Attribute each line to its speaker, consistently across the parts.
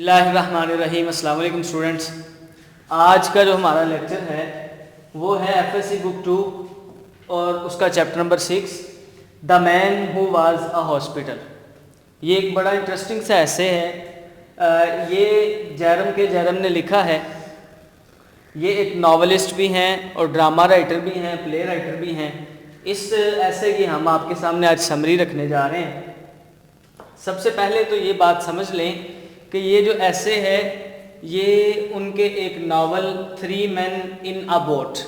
Speaker 1: اللہ الرحمن الرحیم۔ السلام علیکم اسٹوڈنٹس، آج کا جو ہمارا لیکچر ہے وہ ہے ایف ایس سی بک 2 اور اس کا chapter number 6 the man who was a hospital. یہ ایک بڑا انٹرسٹنگ سا ایسے ہے، یہ جیرم نے لکھا ہے۔ یہ ایک ناولسٹ بھی ہیں اور ڈرامہ رائٹر بھی ہیں، پلے رائٹر بھی ہیں۔ اس ایسے کی ہم آپ کے سامنے آج سمری رکھنے جا رہے ہیں۔ سب سے پہلے تو یہ بات سمجھ لیں کہ یہ جو ایسے ہے یہ ان کے ایک novel 3 Men in a Boat،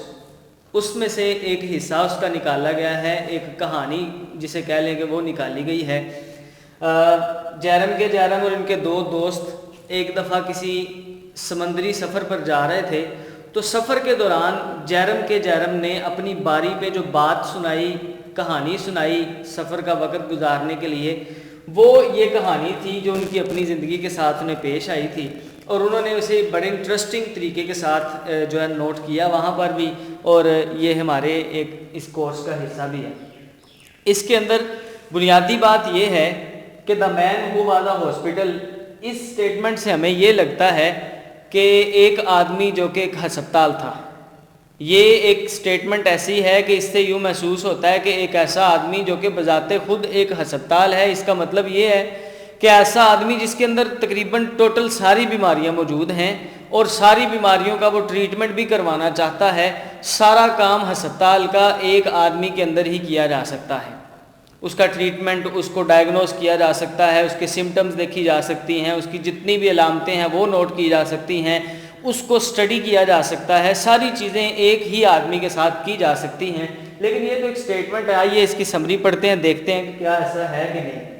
Speaker 1: اس میں سے ایک حصہ اس کا نکالا گیا ہے، ایک کہانی جسے کہہ لیں کہ وہ نکالی گئی ہے۔ جیرم اور ان کے 2 دوست ایک دفعہ کسی سمندری سفر پر جا رہے تھے، تو سفر کے دوران جیرم نے اپنی باری پہ جو بات سنائی، کہانی سنائی سفر کا وقت گزارنے کے لیے، وہ یہ کہانی تھی جو ان کی اپنی زندگی کے ساتھ انہیں پیش آئی تھی، اور انہوں نے اسے بڑے انٹرسٹنگ طریقے کے ساتھ جو ہے نوٹ کیا وہاں پر بھی، اور یہ ہمارے ایک اس کورس کا حصہ بھی ہے۔ اس کے اندر بنیادی بات یہ ہے کہ the man who was a hospital, اس سٹیٹمنٹ سے ہمیں یہ لگتا ہے کہ ایک آدمی جو کہ ایک ہسپتال تھا۔ یہ ایک سٹیٹمنٹ ایسی ہے کہ اس سے یوں محسوس ہوتا ہے کہ ایک ایسا آدمی جو کہ بذات خود ایک ہسپتال ہے۔ اس کا مطلب یہ ہے کہ ایسا آدمی جس کے اندر تقریباً ٹوٹل ساری بیماریاں موجود ہیں اور ساری بیماریوں کا وہ ٹریٹمنٹ بھی کروانا چاہتا ہے، سارا کام ہسپتال کا ایک آدمی کے اندر ہی کیا جا سکتا ہے۔ اس کا ٹریٹمنٹ، اس کو ڈائگنوز کیا جا سکتا ہے، اس کے سمٹمز دیکھی جا سکتی ہیں، اس کی جتنی بھی علامتیں ہیں وہ نوٹ کی جا سکتی ہیں، اس کو سٹڈی کیا جا سکتا ہے، ساری چیزیں ایک ہی آدمی کے ساتھ کی جا سکتی ہیں۔ لیکن یہ تو ایک سٹیٹمنٹ ہے، آئیے اس کی سمری پڑھتے ہیں، دیکھتے ہیں کہ کیا ایسا ہے کہ نہیں۔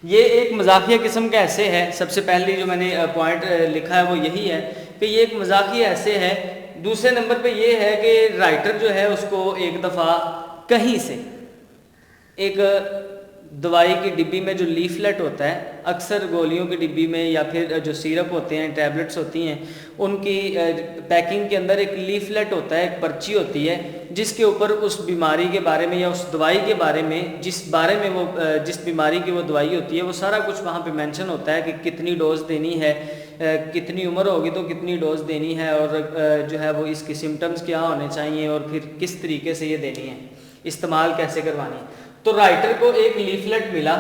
Speaker 1: یہ ایک مزاحیہ قسم کا ایسے ہے۔ سب سے پہلی جو میں نے پوائنٹ لکھا ہے وہ یہی ہے کہ یہ ایک مزاحیہ ایسے ہے۔ دوسرے نمبر پہ یہ ہے کہ رائٹر جو ہے اس کو ایک دفعہ کہیں سے ایک دوائی کی ڈبی میں جو لیفلیٹ ہوتا ہے، اکثر گولیوں کی ڈبی میں یا پھر جو سیرپ ہوتے ہیں، ٹیبلٹس ہوتی ہیں، ان کی پیکنگ کے اندر ایک لیفلیٹ ہوتا ہے، ایک پرچی ہوتی ہے جس کے اوپر اس بیماری کے بارے میں یا اس دوائی کے بارے میں جس بیماری کی وہ دوائی ہوتی ہے وہ سارا کچھ وہاں پہ مینشن ہوتا ہے کہ کتنی ڈوز دینی ہے، کتنی عمر ہوگی تو کتنی ڈوز دینی ہے، اور جو ہے وہ اس کی سمٹمز کیا ہونے چاہیے اور پھر کس طریقے سے یہ دینی ہے، استعمال کیسے کروانی ہے۔ تو رائٹر کو ایک لیفلیٹ ملا،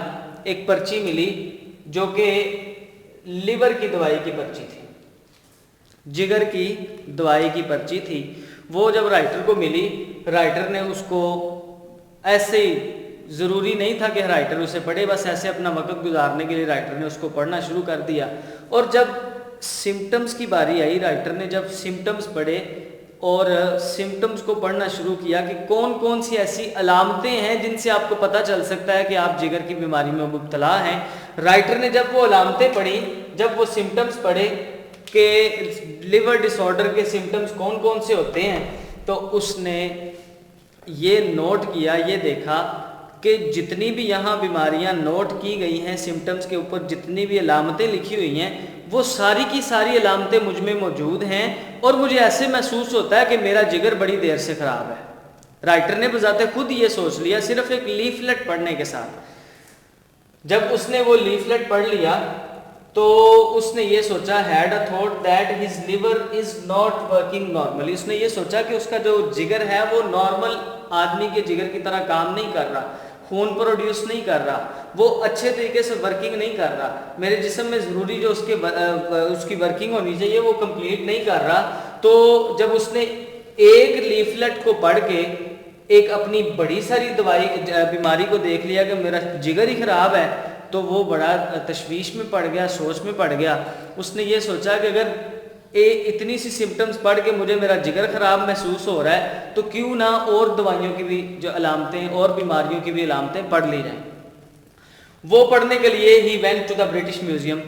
Speaker 1: ایک پرچی ملی جو کہ لیور کی دوائی کی پرچی تھی، جگر کی دوائی کی پرچی تھی۔ وہ جب رائٹر کو ملی، رائٹر نے اس کو ایسے ہی، ضروری نہیں تھا کہ رائٹر اسے پڑھے، بس ایسے اپنا وقت گزارنے کے لیے رائٹر نے اس کو پڑھنا شروع کر دیا۔ اور جب سمٹمز کی باری آئی، رائٹر نے جب سمٹمز پڑھے اور سمٹمز کو پڑھنا شروع کیا کہ کون کون سی ایسی علامتیں ہیں جن سے آپ کو پتہ چل سکتا ہے کہ آپ جگر کی بیماری میں مبتلا ہیں۔ رائٹر نے جب وہ علامتیں پڑھی، جب وہ سمٹمز پڑھے کہ لیور ڈس آرڈر کے سمٹمز کون کون سے ہوتے ہیں، تو اس نے یہ نوٹ کیا، یہ دیکھا کہ جتنی بھی یہاں بیماریاں نوٹ کی گئی ہیں، سمٹمز کے اوپر جتنی بھی علامتیں لکھی ہوئی ہیں، وہ ساری کی ساری علامتیں مجھ میں موجود ہیں، اور مجھے ایسے محسوس ہوتا ہے کہ میرا جگر بڑی دیر سے خراب ہے۔ رائٹر نے بذات خود یہ سوچ لیا صرف ایک لیفلیٹ پڑھنے کے ساتھ۔ جب اس نے وہ لیفلیٹ پڑھ لیا تو اس نے یہ سوچا had a thought that his liver is not working normally، اس نے یہ سوچا کہ اس کا جو جگر ہے وہ نارمل آدمی کے جگر کی طرح کام نہیں کر رہا، خون پروڈیوس نہیں کر رہا، وہ اچھے طریقے سے ورکنگ نہیں کر رہا، میرے جسم میں ضروری جو اس کی ورکنگ ہونی چاہیے وہ کمپلیٹ نہیں کر رہا۔ تو جب اس نے ایک لیفلیٹ کو پڑھ کے ایک اپنی بڑی ساری بیماری کو دیکھ لیا کہ میرا جگر ہی خراب ہے، تو وہ بڑا تشویش میں پڑ گیا، سوچ میں پڑ گیا۔ اس نے یہ سوچا کہ اگر اتنی سی سمٹمز پڑھ کے مجھے میرا جگر خراب محسوس ہو رہا ہے تو کیوں نہ اور دوائیوں کی بھی جو علامتیں اور بیماریوں کی بھی علامتیں پڑھ لی جائیں۔ وہ پڑھنے کے لیے he went to the British Museum.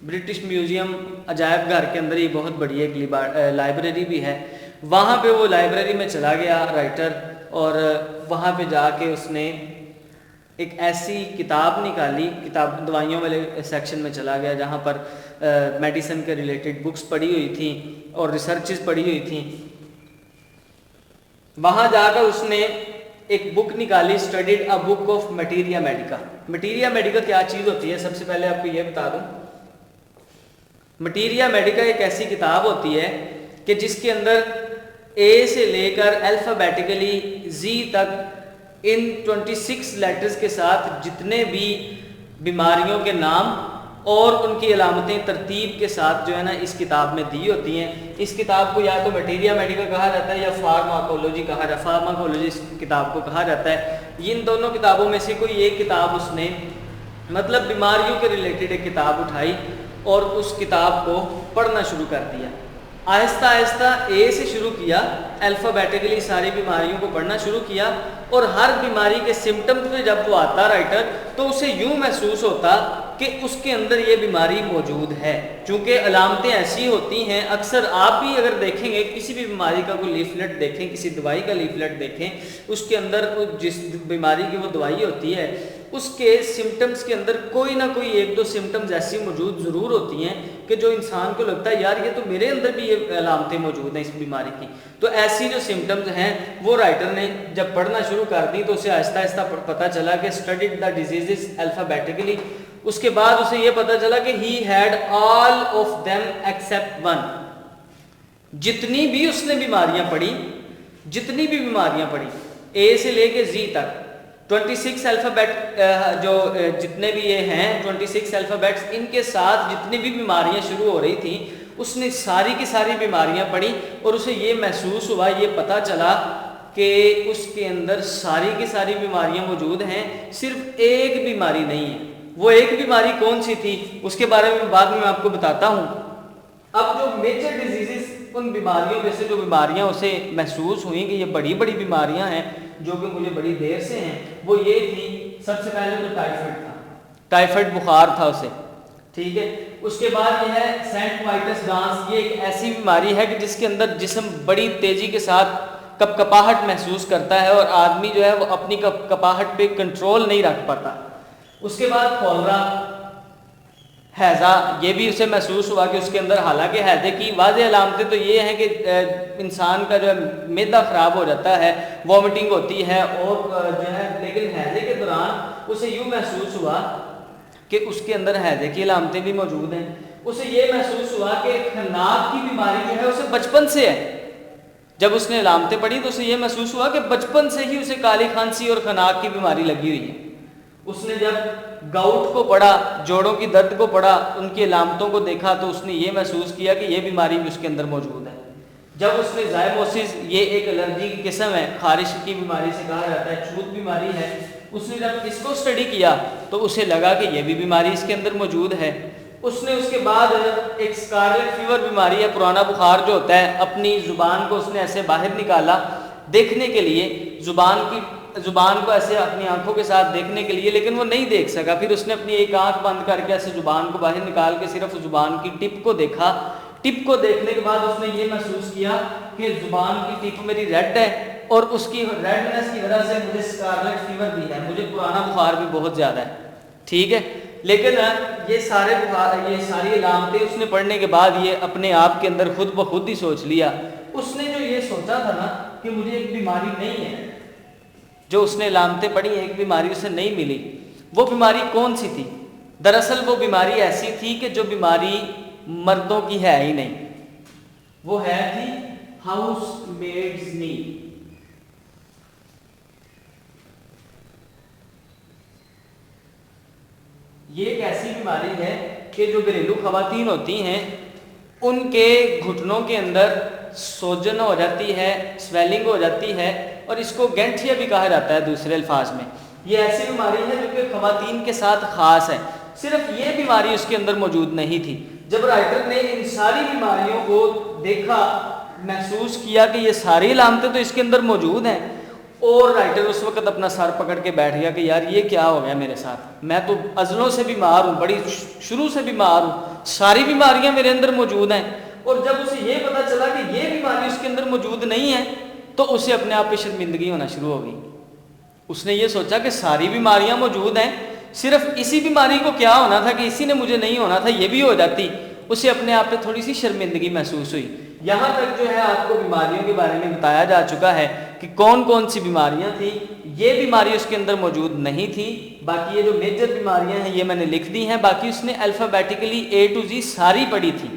Speaker 1: British Museum عجائب گھر کے اندر ہی بہت بڑی ایک لائبریری بھی ہے، وہاں پہ وہ لائبریری میں چلا گیا رائٹر، اور وہاں پہ جا کے اس نے ایک ایسی کتاب نکالی، کتاب دوائیوں والے سیکشن میں چلا گیا جہاں پر میڈیسن کے ریلیٹڈ بکس پڑھی ہوئی تھیں اور ریسرچز پڑھی ہوئی تھیں۔ وہاں جا کر اس نے ایک بک نکالی، اسٹڈیڈ اے بک آف میٹیریا میڈیکا۔ میٹیریا میڈیکا کیا چیز ہوتی ہے؟ سب سے پہلے آپ کو یہ بتا دوں مٹیریا میڈیکا ایک ایسی کتاب ہوتی ہے کہ جس کے اندر اے سے لے کر الفابیٹیکلی زی تک ان 26 لیٹرز کے ساتھ جتنے بھی بیماریوں کے نام اور ان کی علامتیں ترتیب کے ساتھ جو ہے نا اس کتاب میں دی ہوتی ہیں. اس کتاب کو یا تو مٹیریا میڈیکا کہا جاتا ہے یا فارماکولوجی کہا جاتا ہے، فارماکولوجی اس کتاب کو کہا جاتا ہے. ان دونوں کتابوں میں سے کوئی ایک کتاب اس نے مطلب بیماریوں کے ریلیٹڈ ایک کتاب اٹھائی اور اس کتاب کو پڑھنا شروع کر دیا. آہستہ آہستہ اے سے شروع کیا، الفابیٹیکلی ساری بیماریوں کو پڑھنا شروع کیا، اور ہر بیماری کے سمٹمز پہ جب وہ آتا رائٹر تو اسے یوں محسوس ہوتا کہ اس کے اندر یہ بیماری موجود ہے. چونکہ علامتیں ایسی ہوتی ہیں، اکثر آپ بھی اگر دیکھیں گے کسی بھی بیماری کا کوئی لیفلیٹ دیکھیں، کسی دوائی کا لیفلیٹ دیکھیں، اس کے اندر جس بیماری کی وہ دوائی ہوتی ہے اس کے سمٹمز کے اندر کوئی نہ کوئی ایک دو سمٹمز ایسی موجود ضرور ہوتی ہیں کہ جو انسان کو لگتا ہے یار یہ تو میرے اندر بھی یہ علامتیں موجود ہیں اس بیماری کی. تو ایسی جو سمٹمز ہیں وہ رائٹر نے جب پڑھنا شروع کر دی تو اسے آہستہ آہستہ پتہ چلا کہ اسٹڈیڈ دا ڈیزیزز الفابیٹیکلی. اس کے بعد اسے یہ پتہ چلا کہ he had all of them accept one. جتنی بھی اس نے بیماریاں پڑھی، جتنی بھی بیماریاں پڑھی اے سے لے کے زی تک 26 الفابیٹ جو جتنے بھی یہ ہیں 26 الفابیٹس، ان کے ساتھ جتنی بھی بیماریاں شروع ہو رہی تھیں اس نے ساری کی ساری بیماریاں پڑھی اور اسے یہ محسوس ہوا، یہ پتہ چلا کہ اس کے اندر ساری کی ساری بیماریاں موجود ہیں، صرف ایک بیماری نہیں ہے. وہ ایک بیماری کون سی تھی اس کے بارے میں بعد میں آپ کو بتاتا ہوں. اب جو میجر ڈیزیزز، ان بیماریوں میں سے جو بیماریاں اسے محسوس ہوئیں کہ یہ بڑی بڑی بیماریاں ہیں جو کہ مجھے بڑی دیر سے ہیں، وہ یہ تھی. سب سے پہلے تو ٹائیفائڈ تھا، ٹائیفائڈ بخار تھا اسے، ٹھیک ہے. اس کے بعد یہ ہے سینٹ مائٹس ڈانس. یہ ایک ایسی بیماری ہے کہ جس کے اندر جسم بڑی تیزی کے ساتھ کپکپاہٹ محسوس کرتا ہے اور آدمی جو ہے وہ اپنی کپکپاہٹ پہ کنٹرول نہیں رکھ پاتا. اس کے بعد کولرا، ہیضہ، یہ بھی اسے محسوس ہوا کہ اس کے اندر، حالانکہ ہیضے کی واضح علامتیں تو یہ ہیں کہ انسان کا جو ہے معدہ خراب ہو جاتا ہے، وامٹنگ ہوتی ہے اور جو ہے، لیکن ہیضے کے دوران اسے یوں محسوس ہوا کہ اس کے اندر ہیضے کی علامتیں بھی موجود ہیں. اسے یہ محسوس ہوا کہ خناق کی بیماری جو ہے اسے بچپن سے ہے. جب اس نے علامتیں پڑھی تو اسے یہ محسوس ہوا کہ بچپن سے ہی اسے کالی کھانسی اور خناق کی بیماری لگی ہوئی ہے. اس نے جب گاؤٹ کو پڑھا، جوڑوں کی درد کو پڑھا، ان کی علامتوں کو دیکھا تو اس نے یہ محسوس کیا کہ یہ بیماری بھی اس کے اندر موجود ہے. جب اس نے زائموسس، یہ ایک الرجی کی قسم ہے، خارش کی بیماری سے کہا جاتا ہے، چھوت بیماری ہے، اس نے جب اس کو اسٹڈی کیا تو اسے لگا کہ یہ بھی بیماری اس کے اندر موجود ہے. اس نے اس کے بعد ایک سکارلیٹ فیور بیماری ہے، پرانا بخار جو ہوتا ہے، اپنی زبان کو اس نے ایسے باہر نکالا دیکھنے کے لیے، زبان کو ایسے اپنی آنکھوں کے ساتھ دیکھنے کے لیے، لیکن وہ نہیں دیکھ سکا. پھر اس نے اپنی ایک آنکھ بند کر کے ایسے زبان کو باہر نکال کے صرف زبان کی ٹپ کو دیکھا. ٹپ کو دیکھنے کے بعد اس نے یہ محسوس کیا کہ زبان کی ٹپ میری ریڈ ہے اور اس کی ریڈنس کی وجہ سے مجھے سکارلیٹ فیور بھی ہے، مجھے پرانا بخار بھی بہت زیادہ ہے، ٹھیک ہے. لیکن یہ ساری علامتیں اس نے پڑھنے کے بعد یہ اپنے آپ کے اندر خود بخود ہی سوچ لیا. اس نے جو یہ سوچا تھا نا کہ مجھے ایک بیماری نہیں ہے، جو اس نے علامتیں پڑھی ایک بیماری اسے نہیں ملی، وہ بیماری کون سی تھی؟ دراصل وہ بیماری ایسی تھی کہ جو بیماری مردوں کی ہے ہی نہیں، وہ ہے تھی ہاؤس میڈز نی. یہ ایک ایسی بیماری ہے کہ جو گھریلو خواتین ہوتی ہیں ان کے گھٹنوں کے اندر سوجن ہو جاتی ہے، سویلنگ ہو جاتی ہے، اور اس کو گینٹھیا بھی کہا جاتا ہے دوسرے الفاظ میں. یہ ایسی بیماری ہے جو کہ خواتین کے ساتھ خاص ہے. صرف یہ بیماری اس کے اندر موجود نہیں تھی. جب رائٹر نے ان ساری بیماریوں کو دیکھا، محسوس کیا کہ یہ ساری علامتیں تو اس کے اندر موجود ہیں، اور رائٹر اس وقت اپنا سر پکڑ کے بیٹھ گیا کہ یار یہ کیا ہو گیا میرے ساتھ، میں تو عضلوں سے بیمار ہوں، بڑی شروع سے بیمار ہوں، ساری بیماریاں میرے اندر موجود ہیں. اور جب اسے یہ پتہ چلا کہ یہ بیماری اس کے اندر موجود نہیں ہے تو اسے اپنے آپ پہ شرمندگی ہونا شروع ہو گئی. اس نے یہ سوچا کہ ساری بیماریاں موجود ہیں، صرف اسی بیماری کو کیا ہونا تھا کہ اسی نے مجھے نہیں ہونا تھا، یہ بھی ہو جاتی. اسے اپنے آپ پہ تھوڑی سی شرمندگی محسوس ہوئی. یہاں تک جو ہے آپ کو بیماریوں کے بارے میں بتایا جا چکا ہے کہ کون کون سی بیماریاں تھیں. یہ بیماری اس کے اندر موجود نہیں تھی. باقی یہ جو میجر بیماریاں ہیں یہ میں نے لکھ دی ہیں. باقی اس نے الفابیٹیکلی A to Z ساری پڑھی تھی,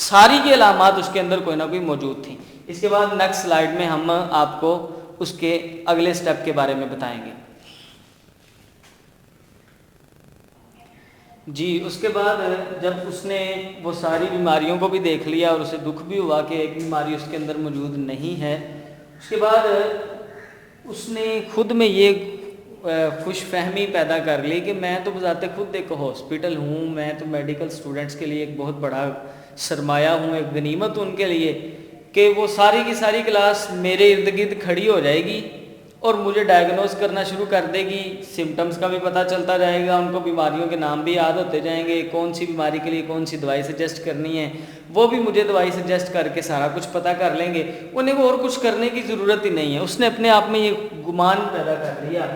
Speaker 1: ساری کی علامات اس کے اندر کوئی نہ کوئی موجود تھیں. اس کے بعد نیکسٹ سلائیڈ میں ہم آپ کو اس کے اگلے سٹیپ کے بارے میں بتائیں گے. جی اس کے بعد جب اس نے وہ ساری بیماریوں کو بھی دیکھ لیا اور اسے دکھ بھی ہوا کہ ایک بیماری اس کے اندر موجود نہیں ہے, اس کے بعد اس نے خود میں یہ خوش فہمی پیدا کر لی کہ میں تو بذات خود ایک ہاسپٹل ہوں, میں تو میڈیکل اسٹوڈنٹس کے لیے ایک بہت بڑا سرمایہ ہوں, ایک غنیمت ان کے لیے کہ وہ ساری کی ساری کلاس میرے ارد گرد کھڑی ہو جائے گی اور مجھے ڈائگنوز کرنا شروع کر دے گی. سمٹمز کا بھی پتہ چلتا جائے گا, ان کو بیماریوں کے نام بھی یاد ہوتے جائیں گے, کون سی بیماری کے لیے کون سی دوائی سجیسٹ کرنی ہے وہ بھی مجھے دوائی سجیسٹ کر کے سارا کچھ پتہ کر لیں گے. انہیں وہ اور کچھ کرنے کی ضرورت ہی نہیں ہے. اس نے اپنے آپ میں یہ گمان پیدا کر لیا.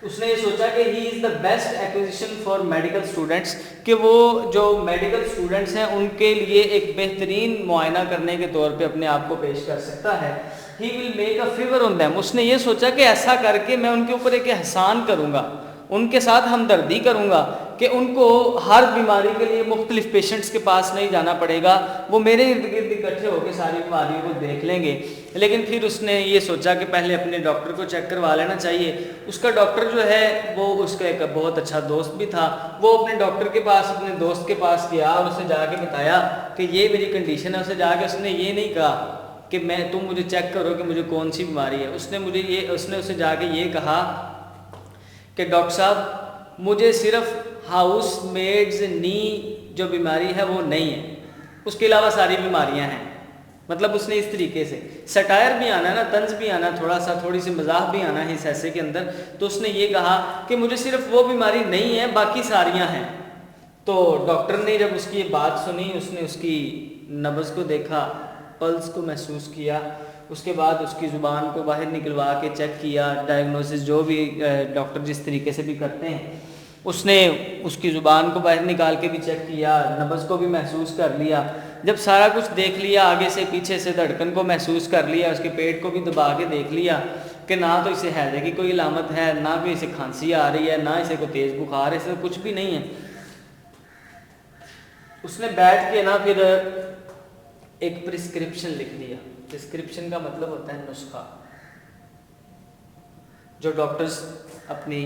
Speaker 1: اس نے یہ سوچا کہ he is the best acquisition for medical students, کہ وہ جو میڈیکل اسٹوڈنٹس ہیں ان کے لیے ایک بہترین معائنہ کرنے کے طور پہ اپنے آپ کو پیش کر سکتا ہے. He will make a favour on them. اس نے یہ سوچا کہ ایسا کر کے میں ان کے اوپر ایک احسان کروں گا, ان کے ساتھ ہمدردی کروں گا کہ ان کو ہر بیماری کے لیے مختلف پیشنٹس کے پاس نہیں جانا پڑے گا, وہ میرے ارد گرد اکٹھے ہو کے ساری بیماریوں کو دیکھ لیں گے. لیکن پھر اس نے یہ سوچا کہ پہلے اپنے ڈاکٹر کو چیک کروا لینا چاہیے. اس کا ڈاکٹر جو ہے وہ اس کا ایک بہت اچھا دوست بھی تھا. وہ اپنے ڈاکٹر کے پاس, اپنے دوست کے پاس گیا اور اسے جا کے بتایا کہ یہ میری کنڈیشن ہے. اسے جا کے اس نے یہ نہیں کہا کہ تم مجھے چیک کرو کہ مجھے کون سی بیماری ہے. اس نے اسے جا کے یہ کہا کہ ڈاکٹر صاحب مجھے صرف ہاؤس میڈز نی جو بیماری ہے وہ نہیں ہے, اس کے علاوہ ساری بیماریاں ہیں. مطلب اس نے اس طریقے سے سٹائر بھی آنا ہے نا, طنز بھی آنا, تھوڑی سی مزاح بھی آنا ہے اس ایسے کے اندر. تو اس نے یہ کہا کہ مجھے صرف وہ بیماری نہیں ہے, باقی ساریاں ہیں. تو ڈاکٹر نے جب اس کی یہ بات سنی, اس نے اس کی نبض کو دیکھا, پلس کو محسوس کیا, اس کے بعد اس کی زبان کو باہر نکلوا کے چیک کیا. ڈائگنوسس جو بھی ڈاکٹر جس طریقے سے بھی کرتے ہیں, اس نے اس کی زبان کو باہر نکال کے بھی چیک کیا, نبض کو بھی محسوس کر لیا. جب سارا کچھ دیکھ لیا, آگے سے پیچھے سے دھڑکن کو محسوس کر لیا, اس کے پیٹ کو بھی دبا کے دیکھ لیا کہ نہ تو اسے ہیضے کی کوئی علامت ہے, نہ کوئی اسے کھانسی آ رہی ہے, نہ اسے کوئی تیز بخار ہے, اسے کچھ بھی نہیں ہے. اس نے بیٹھ کے نا پھر ایک پرسکرپشن لکھ دیا. پرسکرپشن کا مطلب ہوتا ہے نسخہ, جو ڈاکٹرز اپنی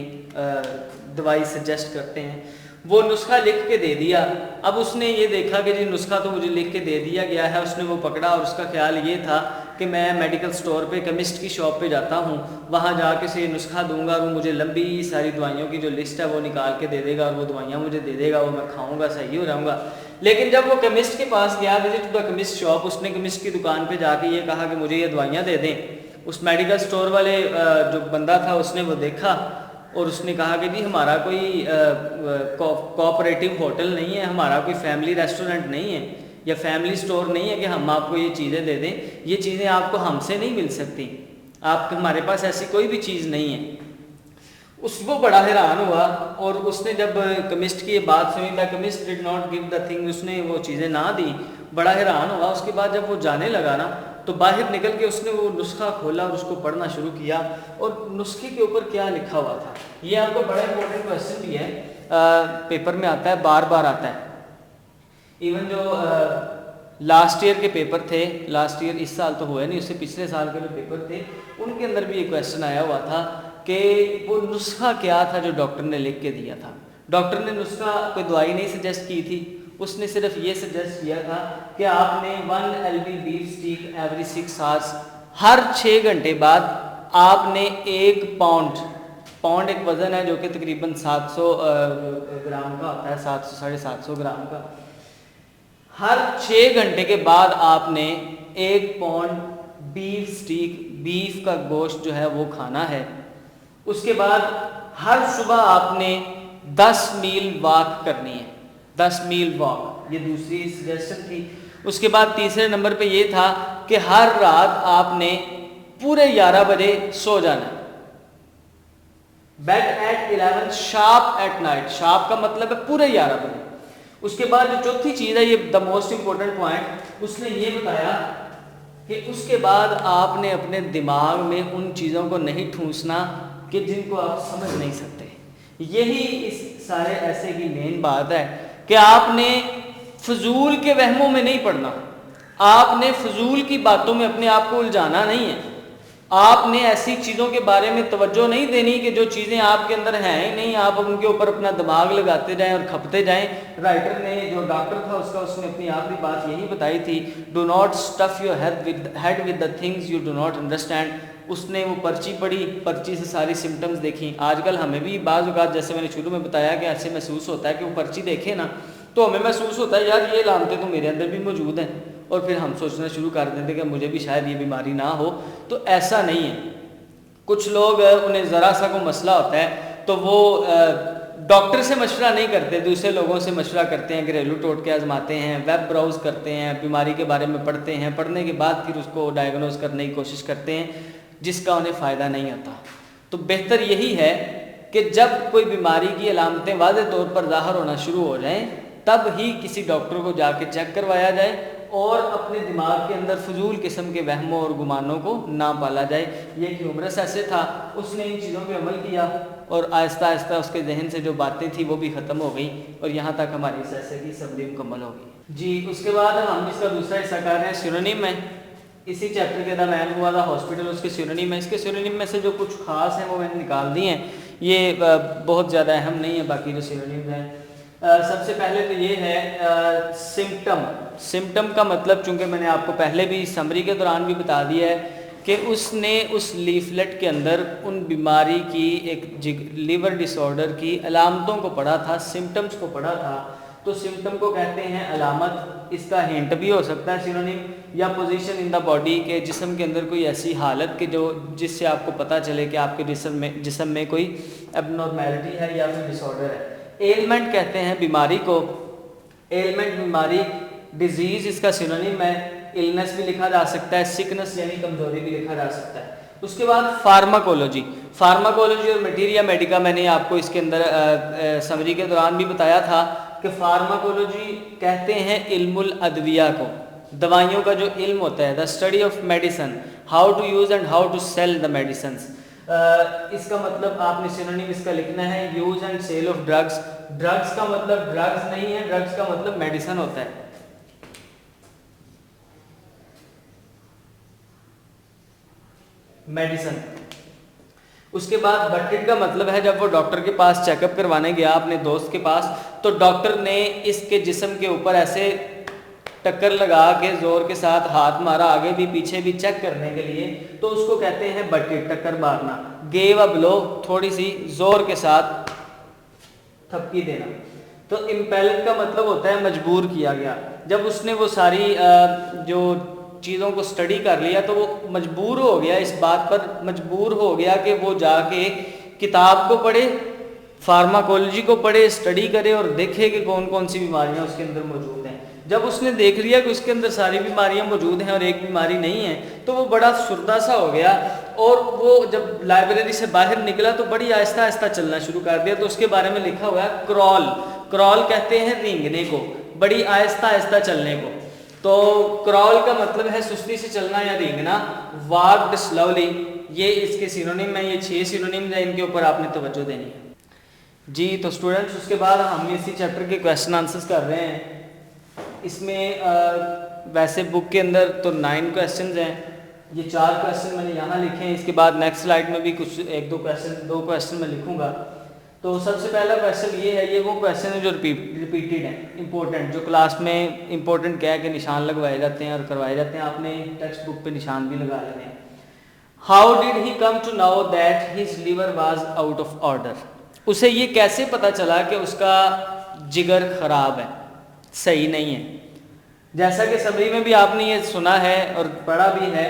Speaker 1: دوائی سجیسٹ کرتے ہیں. وہ نسخہ لکھ کے دے دیا. اب اس نے یہ دیکھا کہ جی نسخہ تو مجھے لکھ کے دے دیا گیا ہے. اس نے وہ پکڑا اور اس کا خیال یہ تھا کہ میں میڈیکل سٹور پہ کیمسٹ کی شاپ پہ جاتا ہوں, وہاں جا کے سے نسخہ دوں گا اور وہ مجھے لمبی ساری دوائیوں کی جو لسٹ ہے وہ نکال کے دے دے گا, اور وہ دوائیاں مجھے دے دے گا, وہ میں کھاؤں گا, صحیح ہو جاؤں گا. لیکن جب وہ کیمسٹ کے پاس گیا, visit to the chemist shop, اس نے کیمسٹ کی دکان پہ جا کے یہ کہا کہ مجھے یہ دوائیاں دے دیں. اس میڈیکل سٹور والے جو بندہ تھا اس نے وہ دیکھا اور اس نے کہا کہ جی ہمارا کوئی کوآپریٹو ہوٹل نہیں ہے, ہمارا کوئی فیملی ریسٹورنٹ نہیں ہے یا فیملی سٹور نہیں ہے کہ ہم آپ کو یہ چیزیں دے دیں. یہ چیزیں آپ کو ہم سے نہیں مل سکتی, آپ ہمارے پاس ایسی کوئی بھی چیز نہیں ہے. وہ بڑا حیران ہوا اور اس نے جب کیمسٹ کی یہ بات سنی, the chemist did not give the thing, اس نے وہ چیزیں نہ دی, بڑا حیران ہوا. اس کے بعد جب وہ جانے لگا نا تو باہر نکل کے اس نے وہ نسخہ کھولا اور اس کو پڑھنا شروع کیا. اور نسخے کے اوپر کیا لکھا ہوا تھا, یہ آپ کو بڑا امپورٹنٹ کویسچن بھی ہے, پیپر میں آتا ہے, بار بار آتا ہے. ایون جو لاسٹ ایئر کے پیپر تھے, لاسٹ ایئر اس سال تو ہوا نہیں, اس سے پچھلے سال کے جو پیپر تھے ان کے اندر بھی یہ کویسچن آیا ہوا تھا کہ وہ نسخہ کیا تھا جو ڈاکٹر نے لکھ کے دیا تھا. ڈاکٹر نے نسخہ کوئی دوائی نہیں سجیسٹ کی تھی, اس نے صرف یہ سجیسٹ کیا تھا کہ آپ نے 1 LB beef stack every 6 hours, ہر 6 گھنٹے بعد آپ نے 1 پاؤنڈ ایک وزن ہے جو کہ تقریباً 700 گرام کا ہوتا ہے, 700-750 گرام کا, ہر 6 گھنٹے کے بعد آپ نے 1 پاؤنڈ بیف اسٹیک, بیف کا گوشت جو ہے وہ کھانا ہے. اس کے بعد ہر صبح آپ نے 10 میل واک کرنی ہے, 10 میل واک, یہ دوسری سجیشن تھی. اس کے بعد تیسرے نمبر پہ یہ تھا کہ ہر رات آپ نے پورے 11 بجے سو جانا ہے. Bed at 11 sharp at night, sharp کا مطلب ہے پورے 11 بجے. اس کے بعد جو چوتھی چیز ہے, یہ دا موسٹ امپورٹنٹ پوائنٹ, اس نے یہ بتایا کہ اس کے بعد آپ نے اپنے دماغ میں ان چیزوں کو نہیں ٹھونسنا کہ جن کو آپ سمجھ نہیں سکتے. یہی اس سارے ایسے کی مین بات ہے کہ آپ نے فضول کے وہموں میں نہیں پڑنا, آپ نے فضول کی باتوں میں اپنے آپ کو الجھانا نہیں ہے, آپ نے ایسی چیزوں کے بارے میں توجہ نہیں دینی کہ جو چیزیں آپ کے اندر ہیں ہی نہیں, آپ ان کے اوپر اپنا دماغ لگاتے جائیں اور کھپتے جائیں. رائٹر نے, جو ڈاکٹر تھا اس نے اپنی آخری بات یہی بتائی تھی, do not stuff your head with the things you do not understand. اس نے وہ پرچی پڑھی, پرچی سے ساری سمٹمز دیکھیں. آج کل ہمیں بھی بعض اوقات, جیسے میں نے شروع میں بتایا, کہ ایسے محسوس ہوتا ہے کہ وہ پرچی دیکھیں نا تو ہمیں محسوس ہوتا ہے یار یہ علامتیں تو میرے اندر بھی موجود ہیں, اور پھر ہم سوچنا شروع کر دیتے کہ مجھے بھی شاید یہ بیماری نہ ہو. تو ایسا نہیں ہے. کچھ لوگ انہیں ذرا سا کوئی مسئلہ ہوتا ہے تو وہ ڈاکٹر سے مشورہ نہیں کرتے, دوسرے لوگوں سے مشورہ کرتے ہیں, گھریلو ٹوٹکے آزماتے ہیں, ویب براؤز کرتے ہیں, بیماری کے بارے میں پڑھتے ہیں, پڑھنے کے بعد پھر اس کو ڈائیگنوز کرنے کی کوشش کرتے ہیں جس کا انہیں فائدہ نہیں آتا. تو بہتر یہی ہے کہ جب کوئی بیماری کی علامتیں واضح طور پر ظاہر ہونا شروع ہو جائیں تب ہی کسی ڈاکٹر کو جا کے چیک کروایا جائے اور اپنے دماغ کے اندر فضول قسم کے وہموں اور گمانوں کو نہ پالا جائے. یہ ہیومرس ایسے تھا, اس نے ان چیزوں پہ عمل کیا اور آہستہ آہستہ اس کے ذہن سے جو باتیں تھیں وہ بھی ختم ہو گئیں, اور یہاں تک ہماری اس ایسے کی سمری مکمل ہو گئی. جی, اس کے بعد ہم اس کا دوسرا حصہ کر رہے ہیں سینونیم میں. اسی چیپٹر کے درمیان ہوا تھا ہاسپٹل, اس کے سینونیم ہے. اس کے سینونیم میں سے جو کچھ خاص ہیں وہ میں نے نکال دی ہیں, یہ بہت زیادہ اہم نہیں ہے باقی جو سینونیمز ہیں. سب سے پہلے تو یہ ہے سمٹم. سمٹم کا مطلب, چونکہ میں نے آپ کو پہلے بھی سمری کے دوران بھی بتا دیا ہے کہ اس نے اس لیفلیٹ کے اندر ان بیماری کی, ایک لیور ڈس آرڈر کی علامتوں کو پڑھا تھا, سمٹمز کو پڑھا تھا. تو سمٹم کو کہتے ہیں علامت. اس کا ہنٹ بھی ہو سکتا ہے سینونیم, یا پوزیشن ان دا باڈی, کے جسم کے اندر کوئی ایسی حالت کہ جس سے آپ کو پتہ چلے کہ آپ کے جسم میں کوئی اب نارمیلٹی ہے یا کوئی ڈس آرڈر ہے. ایلمنٹ کہتے ہیں بیماری کو. ایلمنٹ بیماری, ڈیزیز اس کا سینونیم ہے. النس بھی لکھا جا سکتا ہے, سکنس یعنی کمزوری بھی لکھا جا سکتا ہے. اس کے بعد فارماکولوجی. فارماکولوجی اور میٹیریا میڈیکا, میں نے آپ کو اس کے اندر سمری کے دوران بھی بتایا تھا کہ فارماکولوجی کہتے ہیں علم الادویہ کو, دوائیوں کا جو علم ہوتا ہے, the study of medicine, how to use and how to sell the medicines. اس کا مطلب آپ نے سینونیم اس کا لکھنا ہے use and sell of drugs. Drugs کا مطلب ڈرگس نہیں ہے, ڈرگس کا مطلب میڈیسن ہوتا ہے. میڈیسن. اس کے بعد بٹڈ کا مطلب ہے جب وہ ڈاکٹر کے پاس چیک اپ کروانے گیا اپنے دوست کے پاس, تو ڈاکٹر نے اس کے جسم کے اوپر ایسے ٹکر لگا کے زور کے ساتھ ہاتھ مارا آگے بھی پیچھے بھی چیک کرنے کے لیے, تو اس کو کہتے ہیں بٹڈ, ٹکر مارنا. گیو اے بلو, تھوڑی سی زور کے ساتھ تھپکی دینا. تو امپیلڈ کا مطلب ہوتا ہے مجبور کیا گیا. جب اس نے وہ ساری جو چیزوں کو سٹڈی کر لیا تو وہ مجبور ہو گیا, اس بات پر مجبور ہو گیا کہ وہ جا کے کتاب کو پڑھے, فارماکولوجی کو پڑھے, سٹڈی کرے اور دیکھے کہ کون کون سی بیماریاں اس کے اندر موجود ہیں. جب اس نے دیکھ لیا کہ اس کے اندر ساری بیماریاں موجود ہیں اور ایک بیماری نہیں ہے, تو وہ بڑا افسردہ سا ہو گیا, اور وہ جب لائبریری سے باہر نکلا تو بڑی آہستہ آہستہ چلنا شروع کر دیا. تو اس کے بارے میں لکھا ہوا ہے کرال. کرال کہتے ہیں رینگنے کو, بڑی آہستہ آہستہ چلنے کو. تو کرال کا مطلب ہے سستی سے چلنا یا رینگنا. واکڈ سلولی, یہ اس کے سینونیم ہیں. یہ 6 سینونیمز ہیں, ان کے اوپر آپ نے توجہ دینی ہے. جی تو اسٹوڈنٹس, اس کے بعد ہم اسی چیپٹر کے کویسچن آنسرز کر رہے ہیں. اس میں ویسے بک کے اندر تو 9 کویسچنز ہیں, یہ 4 کویسچن میں نے یہاں لکھے ہیں. اس کے بعد نیکسٹ سلائڈ میں بھی کچھ 2 کویسچن میں لکھوں گا. تو سب سے پہلا کویسچن یہ ہے, یہ وہ کویسچن ہے جو ریپیٹیڈ ہیں, امپورٹنٹ, جو کلاس میں امپورٹنٹ کہہ کے نشان لگوائے جاتے ہیں اور کروائے جاتے ہیں. آپ نے ٹیکسٹ بک پہ نشان بھی لگا لینے ہیں. How did he come to know that his liver was out of order. اسے یہ کیسے پتہ چلا کہ اس کا جگر خراب ہے, صحیح نہیں ہے. جیسا کہ سمری میں بھی آپ نے یہ سنا ہے اور پڑھا بھی ہے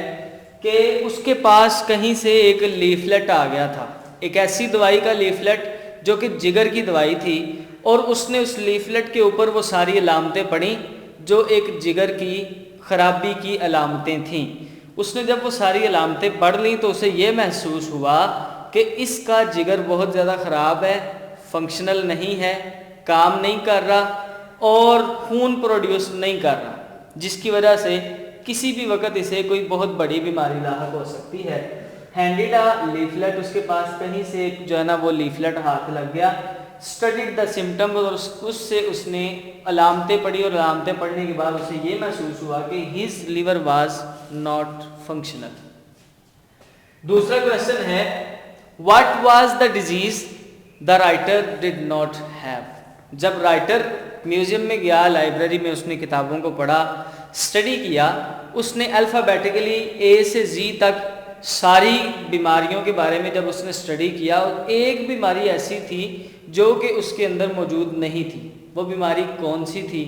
Speaker 1: کہ اس کے پاس کہیں سے ایک لیفلیٹ آ گیا تھا, ایک ایسی دوائی کا لیفلیٹ جو کہ جگر کی دوائی تھی, اور اس نے اس لیفلیٹ کے اوپر وہ ساری علامتیں پڑھیں جو ایک جگر کی خرابی کی علامتیں تھیں. اس نے جب وہ ساری علامتیں پڑھ لیں تو اسے یہ محسوس ہوا کہ اس کا جگر بہت زیادہ خراب ہے, فنکشنل نہیں ہے, کام نہیں کر رہا اور خون پروڈیوس نہیں کر رہا, جس کی وجہ سے کسی بھی وقت اسے کوئی بہت بڑی بیماری لاحق ہو سکتی ہے. ہینڈیڈ لیفلیٹ, اس کے پاس کہیں سے جو ہے نا وہ لیفلیٹ ہاتھ لگ گیا. اسٹڈیڈ دا سمٹم, اور اس سے اس نے علامتیں پڑھی, اور علامتیں پڑھنے کے بعد اسے یہ محسوس ہوا کہ his liver was not functional. دوسرا کوشچن ہے what was the disease the writer did not have. جب رائٹر میوزیم میں گیا, لائبریری میں اس نے کتابوں کو پڑھا, اسٹڈی کیا, اس نے الفابیٹیکلی اے سے زی تک ساری بیماریوں کے بارے میں جب اس نے اسٹڈی کیا, ایک بیماری ایسی تھی جو کہ اس کے اندر موجود نہیں تھی. وہ بیماری کون سی تھی,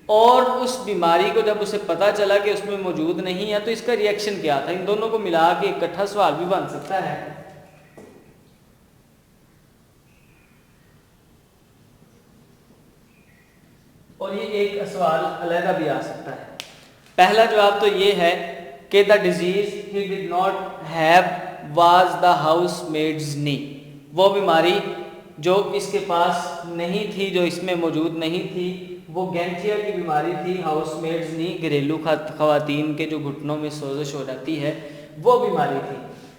Speaker 1: اور اس بیماری کو جب اسے پتہ چلا کہ اس میں موجود نہیں ہے تو اس کا ریئیکشن کیا تھا. ان دونوں کو ملا کے اکٹھا سوال بھی بن سکتا ہے. اور یہ ایک سوال علیحدہ بھی آ سکتا ہے. پہلا جواب تو یہ ہے کہ the disease he ڈڈ not have was the house maids نی. وہ بیماری جو اس کے پاس نہیں تھی, جو اس میں موجود نہیں تھی, وہ گینٹھیا کی بیماری تھی. ہاؤس میڈز نی, گھریلو خواتین کے جو گھٹنوں میں سوزش ہو جاتی ہے, وہ بیماری تھی.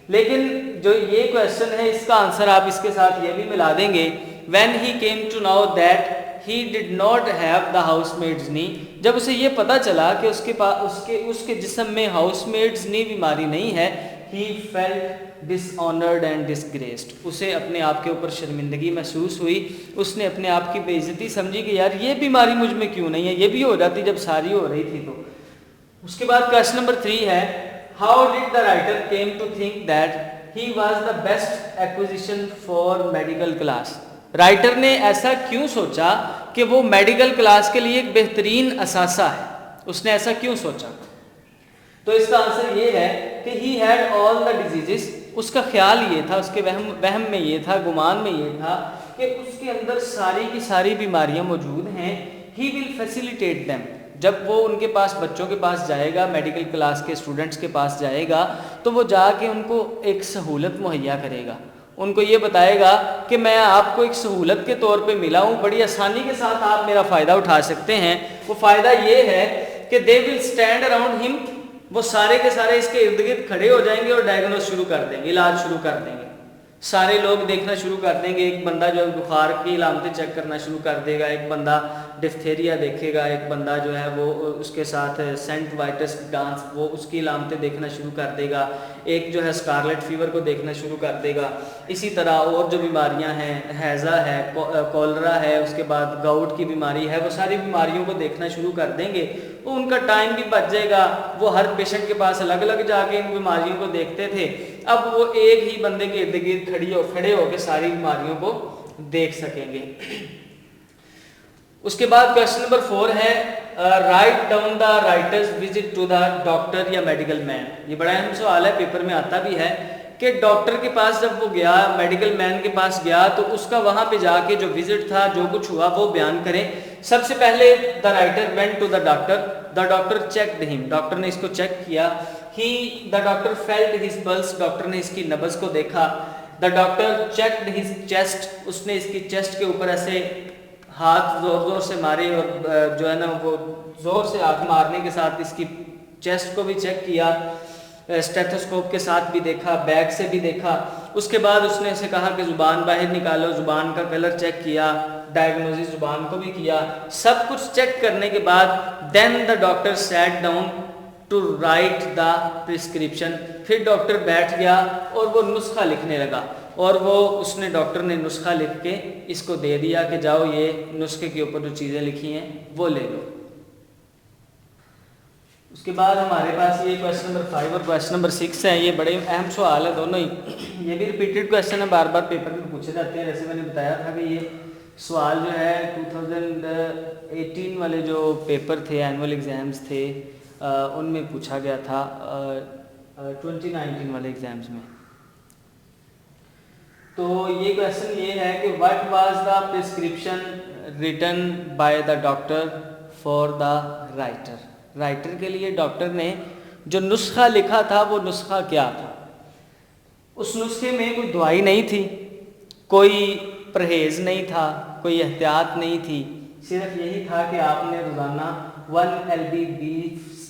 Speaker 1: لیکن جو یہ کویشچن ہے اس کا آنسر آپ اس کے ساتھ یہ بھی ملا دیں گے when he came to know that he did not have the housemaid's knee. جب اسے یہ پتہ چلا کہ اس کے جسم میں ہاؤس میڈز نی بیماری نہیں ہے, he felt dishonored and disgraced. اسے اپنے آپ کے اوپر شرمندگی محسوس ہوئی, اس نے اپنے آپ کی بے عزتی سمجھی کہ یار یہ بیماری مجھ میں کیوں نہیں ہے, یہ بھی ہو جاتی جب ساری ہو رہی تھی. تو اس کے بعد کویشچن نمبر 3 ہے how did the writer came to think that he was the best acquisition for medical class. Writer نے ایسا کیوں سوچا کہ وہ میڈیکل کلاس کے لیے ایک بہترین اثاثہ ہے, اس نے ایسا کیوں سوچا؟ تو اس کا آنسر یہ ہے کہ he had all the diseases. اس کا خیال یہ تھا, اس کے وہم میں یہ تھا, گمان میں یہ تھا کہ اس کے اندر ساری کی ساری بیماریاں موجود ہیں. he will facilitate them. جب وہ ان کے پاس, بچوں کے پاس جائے گا, میڈیکل کلاس کے اسٹوڈنٹس کے پاس جائے گا, تو وہ جا کے ان کو ایک سہولت مہیا کرے گا. ان کو یہ بتائے گا کہ میں آپ کو ایک سہولت کے طور پہ ملا ہوں, بڑی آسانی کے ساتھ آپ میرا فائدہ اٹھا سکتے ہیں. وہ فائدہ یہ ہے کہ they will stand around him. وہ سارے کے سارے اس کے ارد گرد کھڑے ہو جائیں گے اور ڈائگنوز شروع کر دیں گے, علاج شروع کر دیں گے. سارے لوگ دیکھنا شروع کر دیں گے. ایک بندہ جو ہے بخار کی علامتیں چیک کرنا شروع کر دے گا, ایک بندہ ڈفتیریا دیکھے گا, ایک بندہ جو ہے وہ اس کے ساتھ سینٹ وائٹس ڈانس, وہ اس کی علامتیں دیکھنا شروع کر دے گا, ایک جو ہے اسکارلیٹ فیور کو دیکھنا شروع کر دے گا. اسی طرح اور جو بیماریاں ہیں, ہیضہ ہے, کولرا ہے, اس کے بعد گاؤٹ کی بیماری ہے, وہ ساری بیماریوں کو دیکھنا شروع کر دیں گے. وہ ان کا ٹائم بھی بچ جائے گا. وہ ہر پیشنٹ کے پاس الگ الگ جا کے ان بیماریوں کو دیکھتے تھے, اب وہ ایک ہی بندے کے ارد گرد کھڑے ہو کے ساری بیماریوں کو دیکھ سکیں گے. اس کے بعد کویشچن نمبر 4 ہے write down the writer's visit to the doctor یا میڈیکل مین. یہ بڑا اہم سوال ہے, پیپر میں آتا بھی ہے کہ ڈاکٹر کے پاس جب وہ گیا, میڈیکل مین کے پاس گیا, تو اس کا وہاں پہ جا کے جو وزٹ تھا, جو کچھ ہوا وہ بیان کریں. سب سے پہلے the writer went to the doctor. The doctor checked him. Doctor نے اس کو چیک کیا. The doctor felt his pulse. Doctor نے اس کی نبض کو دیکھا. The doctor checked his chest. اس نے اس کی چیسٹ کے اوپر ایسے ہاتھ زور زور سے مارے, اور جو ہے نا وہ زور سے ہاتھ مارنے کے ساتھ اس کی چیسٹ کو بھی چیک کیا, اسٹیتھوسکوپ کے ساتھ بھی دیکھا, بیک سے بھی دیکھا. اس کے بعد اس نے اسے کہا کہ زبان باہر نکالو, زبان کا کلر چیک کیا, ڈائگنوزس زبان کو بھی کیا. سب کچھ چیک کرنے کے بعد then the doctor sat down to write the prescription. پھر ڈاکٹر بیٹھ گیا اور وہ نسخہ لکھنے لگا, اور وہ اس نے ڈاکٹر نے نسخہ لکھ کے اس کو دے دیا کہ جاؤ یہ نسخے کے اوپر جو چیزیں لکھی ہیں وہ لے لو. اس کے بعد ہمارے پاس یہ کویشچن نمبر 5 اور کویشچن نمبر 6 ہے. یہ بڑے اہم سوال ہے دونوں ہی. یہ بھی ریپیٹڈ کویشچن ہے, بار بار پیپر میں پوچھے جاتے ہیں. جیسے میں نے بتایا تھا کہ یہ سوال جو ہے 2018 والے جو پیپر تھے, اینول ایگزامز تھے, ان میں پوچھا گیا تھا 2019 والے ایگزامز میں. تو یہ کویشچن یہ ہے کہ what was the prescription written by the doctor for the writer. Writer کے لیے ڈاکٹر نے جو نسخہ لکھا تھا وہ نسخہ کیا تھا؟ اس نسخے میں کوئی دوائی نہیں تھی, کوئی پرہیز نہیں تھا, کوئی احتیاط نہیں تھی. صرف یہی تھا کہ آپ نے روزانہ 1 lb بیف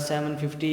Speaker 1: 750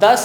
Speaker 1: 10